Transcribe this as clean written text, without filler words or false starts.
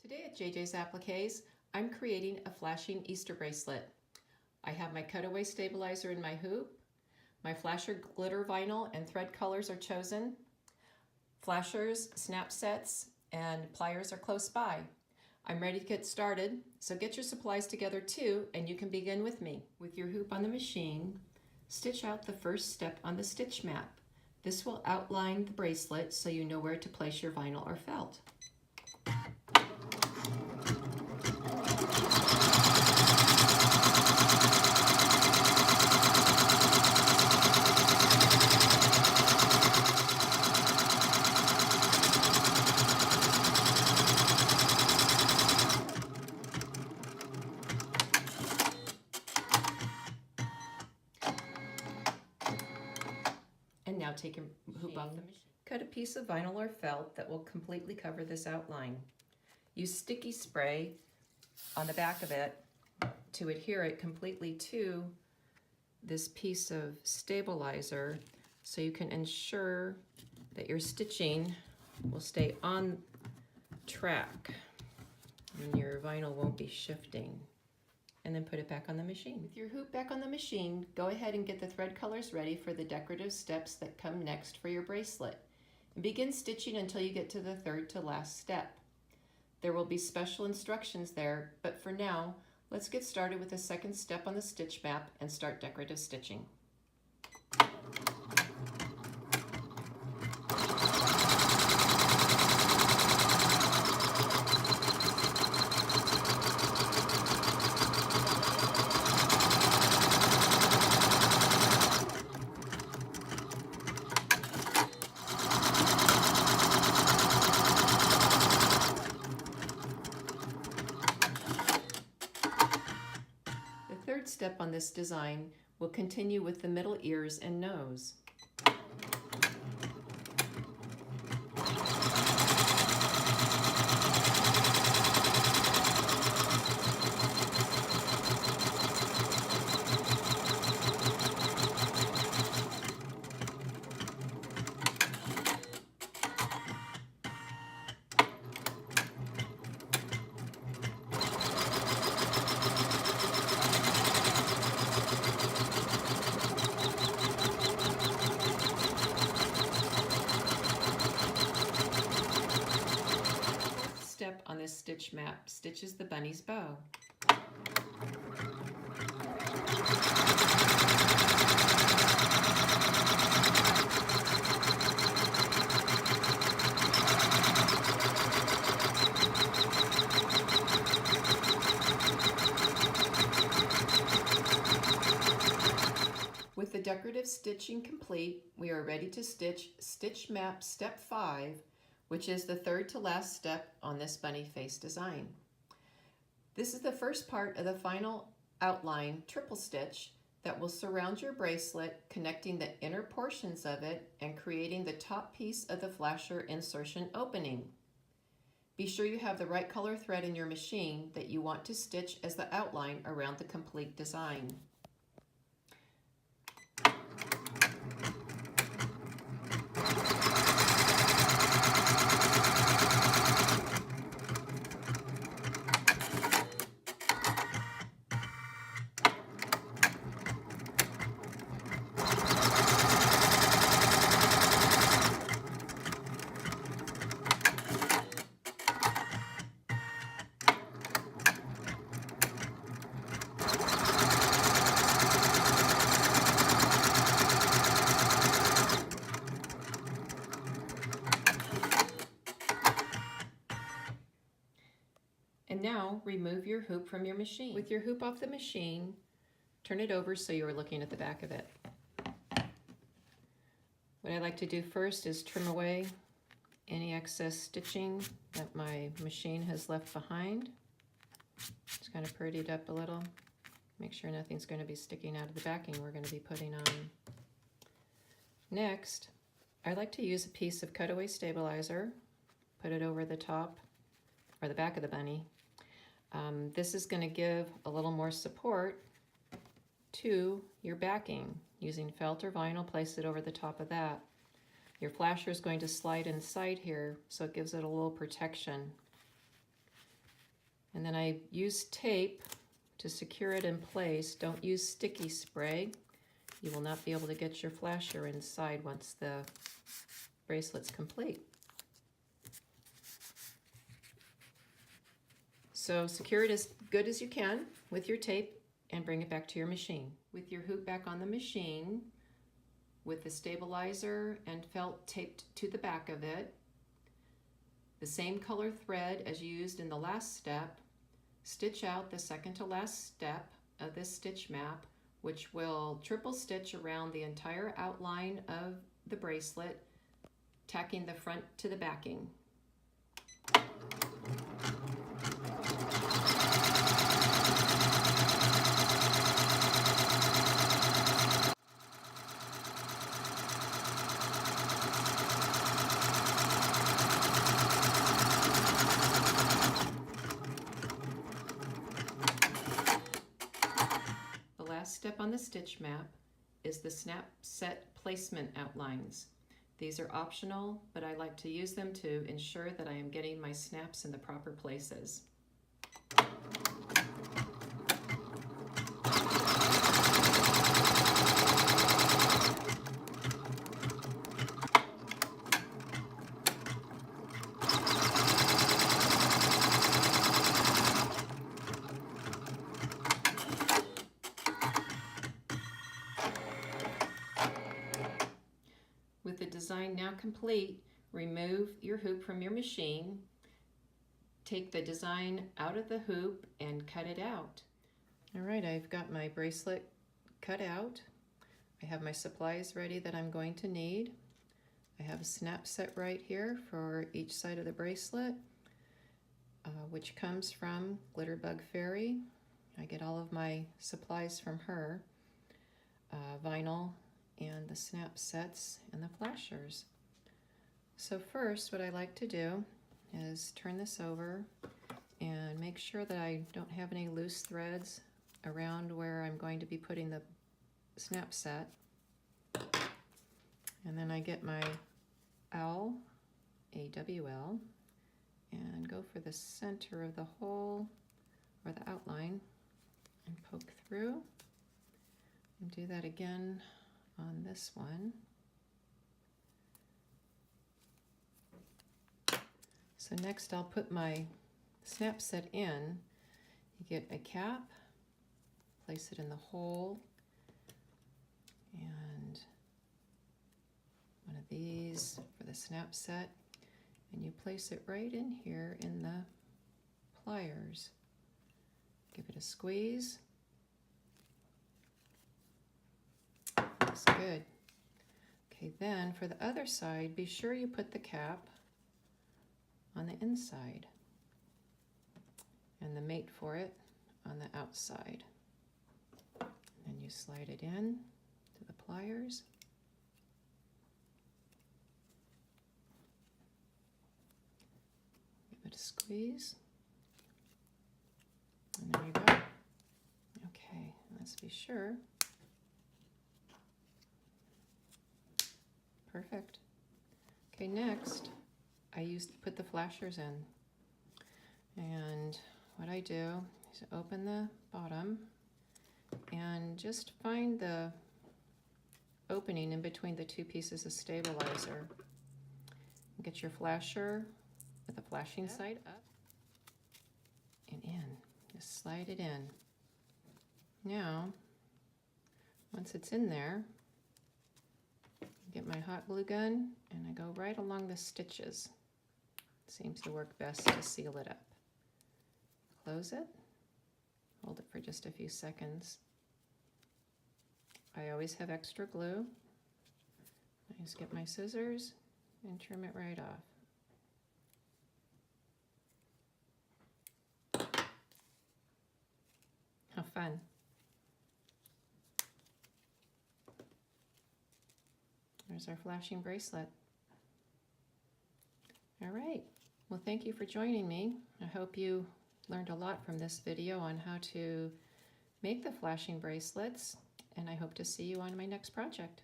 Today at JJ's Appliques, I'm creating a flashing Easter bracelet. I have my cutaway stabilizer in my hoop. My flasher glitter vinyl and thread colors are chosen. Flashers, snap sets, and pliers are close by. I'm ready to get started, so get your supplies together too, and you can begin with me. With your hoop on the machine, stitch out the first step on the stitch map. This will outline the bracelet so you know where to place your vinyl or felt. And now take your hoop off the machine. Cut a piece of vinyl or felt that will completely cover this outline. Use sticky spray on the back of it to adhere it completely to this piece of stabilizer so you can ensure that your stitching will stay on track and your vinyl won't be shifting. And then put it back on the machine. With your hoop back on the machine, go ahead and get the thread colors ready for the decorative steps that come next for your bracelet. And begin stitching until you get to the third to last step. There will be special instructions there, but for now, let's get started with the second step on the stitch map and start decorative stitching. The third step on this design will continue with the middle ears and nose. Step on this stitch map stitches the bunny's bow. With the decorative stitching complete, we are ready to stitch stitch map step 5, which is the third to last step on this bunny face design. This is the first part of the final outline triple stitch that will surround your bracelet, connecting the inner portions of it and creating the top piece of the flasher insertion opening. Be sure you have the right color thread in your machine that you want to stitch as the outline around the complete design. And now remove your hoop from your machine. With your hoop off the machine, turn it over so you're looking at the back of it. What I like to do first is trim away any excess stitching that my machine has left behind. Just kind of prettied up a little. Make sure nothing's going to be sticking out of the backing we're going to be putting on. Next, I like to use a piece of cutaway stabilizer, put it over the top or the back of the bunny. This is going to give a little more support to your backing. Using felt or vinyl, place it over the top of that. Your flasher is going to slide inside here, so it gives it a little protection. And then I use tape to secure it in place. Don't use sticky spray. You will not be able to get your flasher inside once the bracelet's complete. So secure it as good as you can with your tape and bring it back to your machine. With your hoop back on the machine, with the stabilizer and felt taped to the back of it, the same color thread as used in the last step, stitch out the second to last step of this stitch map, which will triple stitch around the entire outline of the bracelet, tacking the front to the backing. Step on the stitch map is the snap set placement outlines. These are optional, but I like to use them to ensure that I am getting my snaps in the proper places. With the design now complete, remove your hoop from your machine, take the design out of the hoop and cut it out. All right, I've got my bracelet cut out. I have my supplies ready that I'm going to need. I have a snap set right here for each side of the bracelet, which comes from Glitterbug Fairy. I get all of my supplies from her, vinyl, and the snap sets and the flashers. So first, what I like to do is turn this over and make sure that I don't have any loose threads around where I'm going to be putting the snap set. And then I get my owl, AWL, and go for the center of the hole or the outline and poke through, and do that again on this one. So next I'll put my snap set in. You get a cap, place it in the hole, and one of these for the snap set, and you place it right in here in the pliers. Give it a squeeze. Looks good. Okay, then for the other side, be sure you put the cap on the inside and the mate for it on the outside. And you slide it in to the pliers. Give it a squeeze. And there you go. Okay, let's be sure. Perfect. Okay, next I put the flashers in, and what I do is open the bottom and just find the opening in between the two pieces of stabilizer. Get your flasher with the flashing side up and in. Just slide it in. Now, once it's in there, get my hot glue gun and I go right along the stitches. Seems to work best to seal it up. Close it, hold it for just a few seconds. I always have extra glue. I just get my scissors and trim it right off. How fun. There's our flashing bracelet. All right, well, thank you for joining me. I hope you learned a lot from this video on how to make the flashing bracelets, and I hope to see you on my next project.